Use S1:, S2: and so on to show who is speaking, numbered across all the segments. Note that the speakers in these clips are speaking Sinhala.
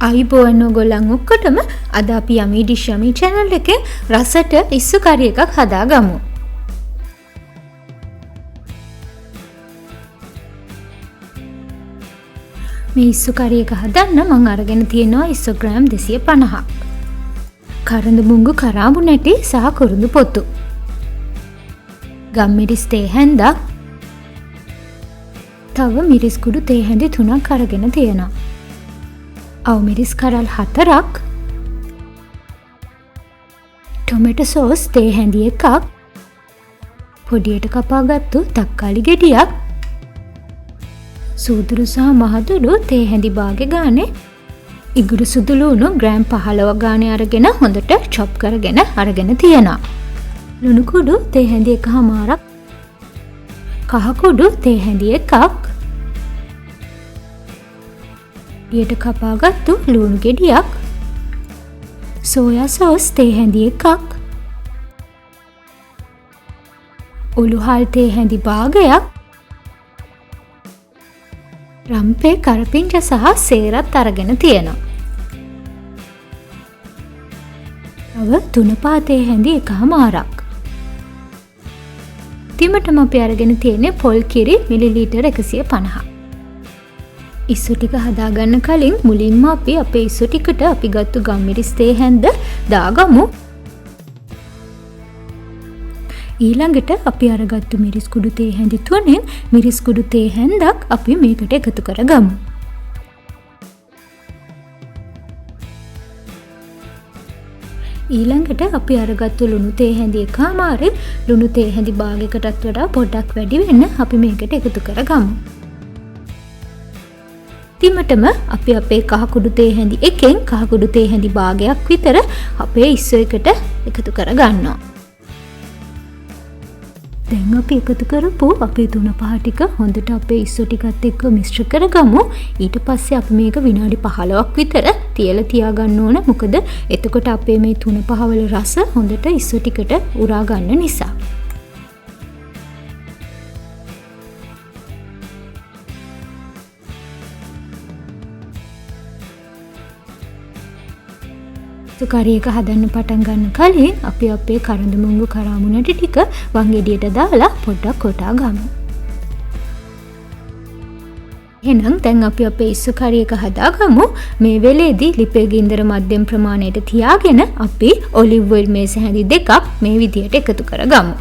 S1: අයිබෝවන් ඔයගොල්ලන් ඔක්කොටම අද අපි යමී ඩිෂ් යමී channel එකේ රසට ඉස්සු කරි එකක් හදාගමු. මේ ඉස්සු කරි එක හදන්න මම අරගෙන තියෙනවා ඉස්සු ග්‍රෑම් 250ක්. කරඳ මුංගු කරාඹු නැටි සහ කුරුඳු පොතු. ගම්මිරිස් තේ හැන්දක්. තව මිරිස් කුඩු තේ හැඳි 3ක් අරගෙන තියෙනවා. අවමිරිස් කරල් 4ක්, ටොමැටෝ සෝස් තේ හැඳි 1ක්, පොඩියට කපාගත්තු තක්කාලි ගෙඩියක්, සූදුරු සහ මහදුරු තේ හැඳි භාගෙ ගානේ, ඉඟුරු සුදු ලුණු ග්‍රෑම් 15 ගානේ අරගෙන හොඳට චොප් කරගෙන අරගෙන තියෙනවා. ලුණු කුඩු තේ හැඳි 1මාරක්, කහ කුඩු තේ හැඳි 1ක්, ඊට කපාගත්තු ලුණු ගෙඩියක්, සෝයා සෝස් තේ හැඳි 1ක්, උළුහල් තේ හැඳි භාගයක්, රම්පේ කරපිංච සහ සේරත් අරගෙන තියෙනවා. තව තුනපා තේ හැඳි 1මාරක්. තිමටම අපි අරගෙන තියෙන්නේ පොල් කිරි මිලිලීටර් 150. ඉස්සු ටික හදාගන්න කලින් මුලින්ම අපි අපේ ඉස්සු ටිකට අපි ගත්තු ගම්මිරිස් තේ හැඳ දාගමු. ඊළඟට අපි අරගත්තු මිරිස් කුඩු තේ හැඳි 3න් මිරිස් කුඩු තේ හැඳක් අපි මේකට එකතු කරගමු. ඊළඟට අපි අරගත්තු ලුණු තේ හැඳි 1මාරෙන් ලුණු තේ හැඳි භාගයකටත් වඩා පොඩ්ඩක් වැඩි වෙන්න අපි මේකට එකතු කරගමු. තිමටම අපි අපේ කහ කුඩු තේ හැඳි එකෙන් කහ කුඩු තේ හැඳි භාගයක් විතර අපේ ඉස්සු එකට එකතු කරගන්නවා. දැන් අපි එකතු කරපු අපේ තුන පහ ටික හොඳට අපේ ඉස්සු ටිකත් එක්ක මිශ්‍ර කරගමු. ඊට පස්සේ අපි මේක විනාඩි 15ක් විතර තියලා තියාගන්න ඕන. මොකද එතකොට අපේ මේ තුන පහ වල රස හොඳට ඉස්සු ටිකට උරා ගන්න නිසා. කරි එක හදන්න පටන් ගන්න කලින් අපි අපේ කරඳ මුංගු කරාඹු නැටි ටික වංගෙඩියට දාලා පොඩ්ඩක් කොටා ගමු. එහෙනම් දැන් අපි අපේ ඉස්සු කරි එක හදාගමු. මේ වෙලේදී ලිපේ ගින්දර මධ්‍යම ප්‍රමාණයට තියාගෙන අපි ඔලිව් ඔයිල් මේස හැඳි 2ක් මේ විදියට එකතු කරගමු.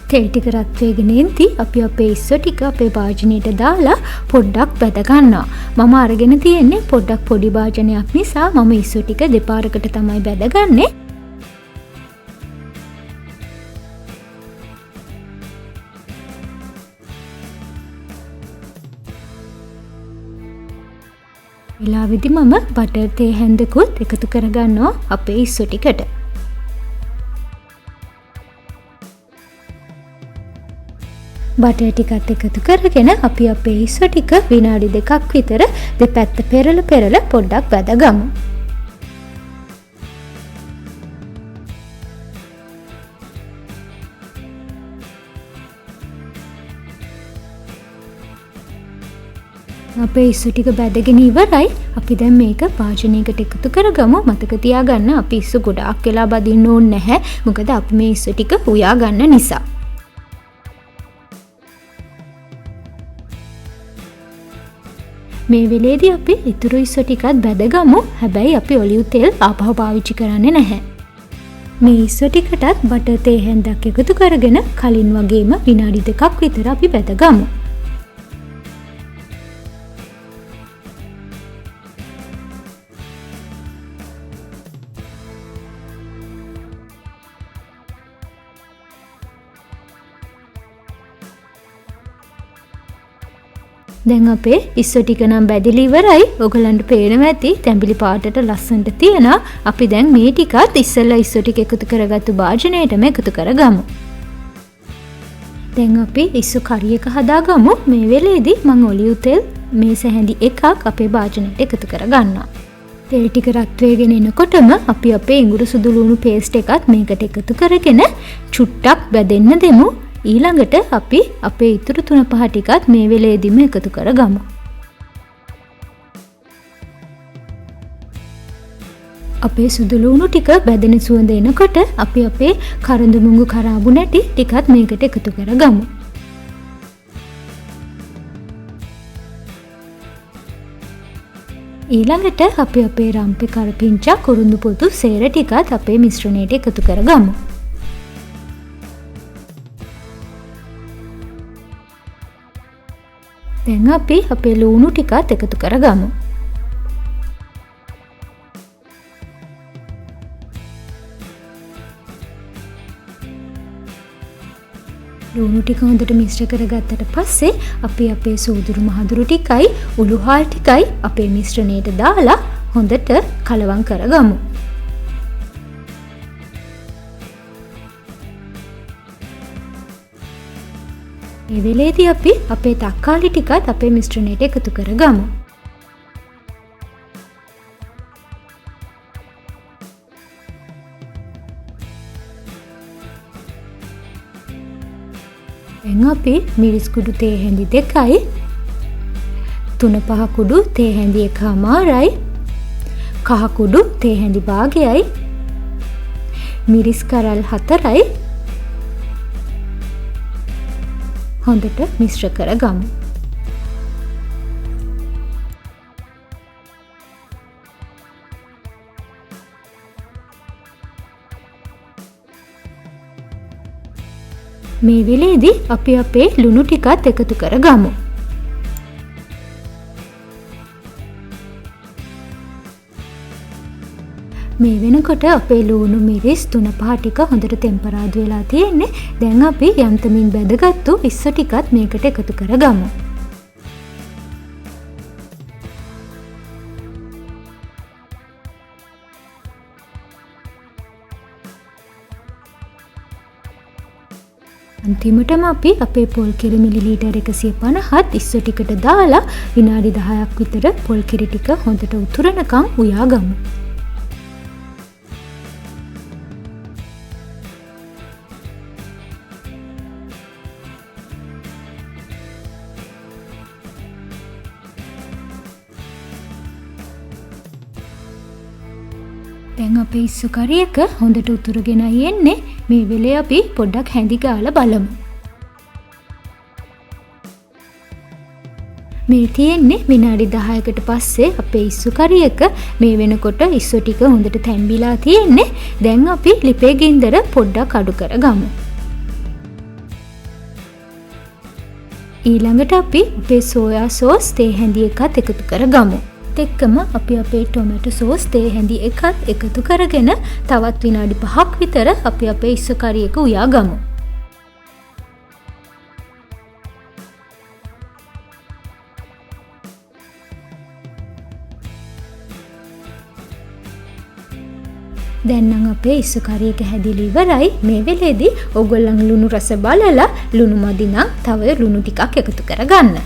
S1: තෙල් ටික රත් වෙගෙන ඉඳි අපි අපේ ඉස්සු ටික අපේ භාජනයට දාලා පොඩ්ඩක් බැද ගන්නවා. මම අරගෙන තියෙන්නේ පොඩ්ඩක් පොඩි භාජනයක් නිසා මම ඉස්සු ටික දෙපාරකට තමයි බැදගන්නේ. ඊළාවෙදි මම බටර් තේ හැඳකුත් එකතු කරගන්නවා අපේ ඉස්සු ටිකට. බටර් ටිකත් එකතු කරගෙන අපි අපේ ඉස්සු ටික විනාඩි 2ක් විතර දෙපැත්ත පෙරල පොඩ්ඩක් බැදගමු. අපේ ඉස්සු ටික බැදගෙන ඉවරයි. අපි දැන් මේක භාජනයකට එකතු කරගමු. මතක තියාගන්න අපි ඉස්සු ගොඩාක් වෙලා බදින්න ඕනේ නැහැ. මොකද අපි මේ ඉස්සු ටික උයා ගන්න නිසා. මේ වෙලේදී අපි ඉතුරු ඉස්සු ටිකත් බැදගමු. හැබැයි අපි ඔලිව් තෙල් ආපහු පාවිච්චි කරන්නේ නැහැ. මේ ඉස්සු ටිකටත් බටර් තේ හැඳක් එකතු කරගෙන කලින් වගේම විනාඩි 2ක් විතර අපි බැදගමු. දැන් අපේ ඉස්සු ටික නම් බැදලා ඉවරයි. ඔයගලන්ට පේනවා ඇති තැඹිලි පාටට ලස්සනට තියෙනවා. අපි දැන් මේ ටිකත් ඉස්සෙල්ලා ඉස්සු ටික එකතු කරගත්තු භාජනයටම එකතු කරගමු. දැන් අපි ඉස්සු කරි එක හදාගමු. මේ වෙලේදී මම ඔලිව් තෙල් මේස හැඳි 1ක් අපේ භාජනයට එකතු කරගන්නවා. තෙල් ටික රත් වෙගෙන එනකොටම අපි අපේ ඉඟුරු සුදු ලුණු පේස්ට් එකත් මේකට එකතු කරගෙන චුට්ටක් බැදෙන්න දෙමු. ඊළඟට අපි අපේ ඉතුරු තුන පහ ටිකත් මේ වෙලේදීම එකතු කරගමු. අපේ සුදු ලුණු ටික බැදෙන සුවඳ එනකොට අපි අපේ කරඳු මුංගු කරාබු නැටි ටිකත් මේකට එකතු කරගමු. ඊළඟට අපි අපේ රම්පේ කරපිංචා කුරුඳු පොතු සේර ටිකත් අපේ මිශ්‍රණයට එකතු කරගමු. දැන් අපි අපේ ලුණු ටිකත් එකතු කරගමු. ලුණු ටික හොඳට මිශ්‍ර කරගත්තට පස්සේ අපි අපේ සූදුරු මහදුරු ටිකයි උළු හාල් ටිකයි අපේ මිශ්‍රණයට දාලා හොඳට කලවම් කරගමු. මේ වෙලේදී අපි අපේ තක්කාලි ටිකත් අපේ මිශ්‍රණයට එකතු කරගමු. දැන් අපි මිරිස් කුඩු තේ හැඳි 2යි 3-5 කුඩු තේ හැඳි 1/4යි කහ කුඩු තේ හැඳි භාගයයි මිරිස් කරල් 4යි හොඳට මිශ්‍ර කරගමු. මේ වෙලේදී අපි අපේ ලුණු ටිකත් එකතු කරගමු. මේ වෙනකොට අපේ ලුණු මිරිස් 3-5 ටික හොඳට ටෙම්පරාදු වෙලා තියෙන්නේ. දැන් අපි යන්තමින් බැදගත්තු ඉස්සෝ ටිකත් මේකට එකතු කරගමු. අන්තිමටම අපි අපේ පොල් කිරි මිලිලීටර් 150ත් ඉස්සෝ ටිකට දාලා විනාඩි 10ක් විතර පොල් කිරි ටික හොඳට උතුරනකම් උයා ගමු. දැන් අපේ ඉස්සු කරි එක හොඳට උතුරගෙනයි එන්නේ. මේ වෙලේ අපි පොඩ්ඩක් හැඳි ගාලා බලමු. මේ තියෙන්නේ විනාඩි 10කට පස්සේ අපේ ඉස්සු කරි එක. මේ වෙනකොට ඉස්සු ටික හොඳට තැම්බිලා තියෙන්නේ. දැන් අපි ලිපේ ගින්දර පොඩ්ඩක් අඩු කරගමු. ඊළඟට අපි අපේ සෝයා සෝස් තේ හැඳි එකත් එකතු කරගමු. එක්කම අපි අපේ ටොමැටෝ සෝස් තේ හැඳි එකත් එකතු කරගෙන තවත් විනාඩි 5ක් විතර අපි අපේ ඉස්සු කරි එක උයා ගමු. දැන් නම් අපේ ඉස්සු කරි එක හැදිලා ඉවරයි. මේ වෙලේදී ඕගොල්ලන් ලුණු රස බලලා ලුණු මදි නම් තව ලුණු ටිකක් එකතු කරගන්න.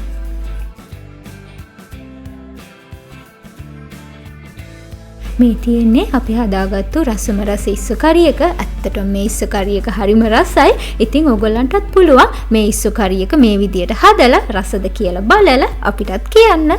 S1: මේ තියෙන්නේ අපි හදාගත්තු රසම රස ඉස්සු කරි එක. ඇත්තටම මේ ඉස්සු කරි එක හරිම රසයි. ඉතින් ඕගොල්ලන්ටත් පුළුවන් මේ ඉස්සු කරි එක මේ විදියට හදලා රසද කියලා බලලා අපිටත් කියන්න.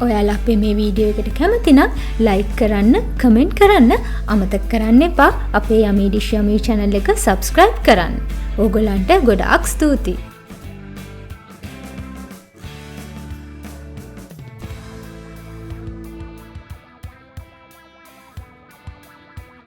S1: ඔයාලා අපේ මේ වීඩියෝ එකට කැමති නම් ලයික් කරන්න, කමෙන්ට් කරන්න අමතක කරන්න එපා. අපේ යමී ඩිෂ් යමී channel එක subscribe කරන්න. ඕගොල්ලන්ට ගොඩාක් ස්තුතියි.